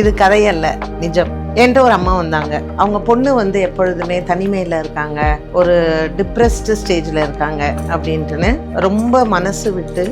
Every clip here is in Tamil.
இது கதையல்ல, நிஜம். என்கிட்ட ஒரு அம்மா வந்தாங்க. அவங்க பொண்ணு வந்து எப்பொழுதுமே தனிமையில் இருக்காங்க, ஒரு டிப்ரெஸ்டு ஸ்டேஜில் இருக்காங்க அப்படின்ட்டுன்னு ரொம்ப மனசு விட்டு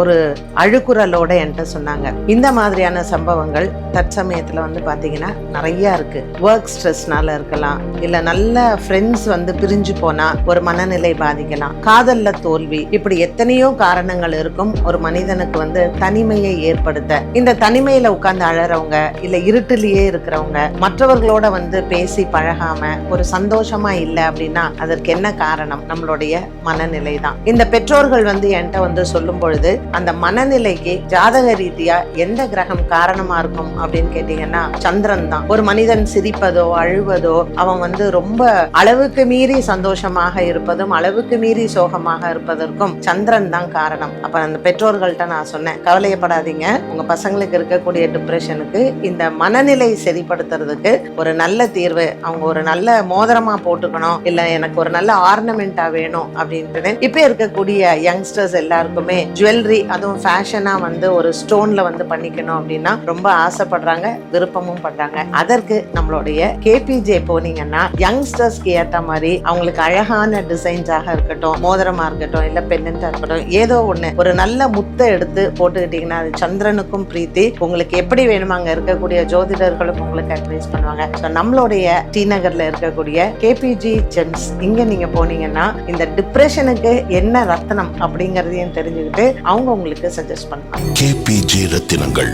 ஒரு அழுக்குறலோட என்கிட்ட சொன்னாங்க. இந்த மாதிரியான சம்பவங்கள் தற்சமயத்தில் வந்து பார்த்தீங்கன்னா நிறையா இருக்குது. ஒர்க் ஸ்ட்ரெஸ்னால இருக்கலாம், இல்லை நல்ல ஃப்ரெண்ட்ஸ் வந்து பிரிஞ்சு போனால் ஒரு மனநிலை பாதிக்கலாம், காதலில் தோல்வி, இப்படி எத்தனையோ காரணங்கள் இருக்கும் ஒரு மனிதனுக்கு வந்து தனிமையை ஏற்படுத்த. இந்த தனிமையில் உட்கார்ந்து அழறவங்க, இல்லை இருட்டிலேயே இருக்கிறவங்க, மற்றவர்களோட வந்து பேசி பழகாம ஒரு சந்தோஷமா இல்லை அப்படின்னா அதற்கு என்ன காரணம்? நம்மளுடைய மனநிலை தான். இந்த பெற்றோர்கள் வந்து என்கிட்ட வந்து சொல்லும் பொழுது அந்த மனநிலைக்கு ஜாதக ரீதியா எந்த கிரகம் காரணமா இருக்கும் அப்படின்னு கேட்டீங்கன்னா சந்திரன் தான். ஒரு மனிதன் சிரிப்பதோ அழுவதோ, அவன் வந்து ரொம்ப அளவுக்கு மீறி சந்தோஷமாக இருப்பதும் அளவுக்கு மீறி சோகமாக இருப்பதற்கும் சந்திரன் தான் காரணம். அப்ப அந்த பெற்றோர்கள்ட்ட நான் சொன்னேன், கவலையப்படாதீங்க, உங்க பசங்களுக்கு இருக்கக்கூடிய டிப்ரெஷனுக்கு இந்த மனநிலை சரிப்படுத்துறதுக்கு ஒரு நல்ல தீர்வு. அவங்க ஒரு நல்ல மோதிரமா போட்டுக்கணும், இல்ல எனக்கு ஒரு நல்ல ஆர்னமெண்டா வேணும் அப்படின்ட்டு இப்ப இருக்கக்கூடிய யங்ஸ்டர்ஸ் எல்லாருக்குமே ஜுவல்லரி, அதுவும் ஃபேஷனா வந்து ஒரு ஸ்டோன்ல வந்து பண்ணிக்கணும் அப்படின்னா ரொம்ப ஆசைப்படுறாங்க, விருப்பமும் பண்றாங்க. அதற்கு நம்மளுடைய கேபிஜே போனீங்கன்னா யங்ஸ்டர்ஸ்க்கு ஏற்ற மாதிரி அவங்களுக்கு அழகான டிசைன்ஸாக இருக்கட்டும், மோதிரமா இருக்கட்டும், இல்ல பெண்டன்டா இருக்கட்டும், ஏதோ ஒண்ணு ஒரு நல்ல முத்தை எடுத்து போட்டுக்கிட்டீங்கன்னா அது சந்திரனுக்கும் பிரீத்தி, உங்களுக்கு எப்படி வேணுமா அங்க இருக்கக்கூடிய ஜோதிடர்களும் உங்களுக்கு அட்வைஸ் பண்ணுவாங்க. நம்மளுடைய டி நகர்ல இருக்கக்கூடிய கேபிஜி ஜெம்ஸ், இங்க நீங்க போனீங்கன்னா இந்த டிப்ரெஷனுக்கு என்ன ரத்தினம் அப்படிங்கறதையும் தெரிஞ்சுக்கிட்டு அவங்க உங்களுக்கு சஜஸ்ட் பண்ணுவாங்க. கேபிஜி ரத்தினங்கள்.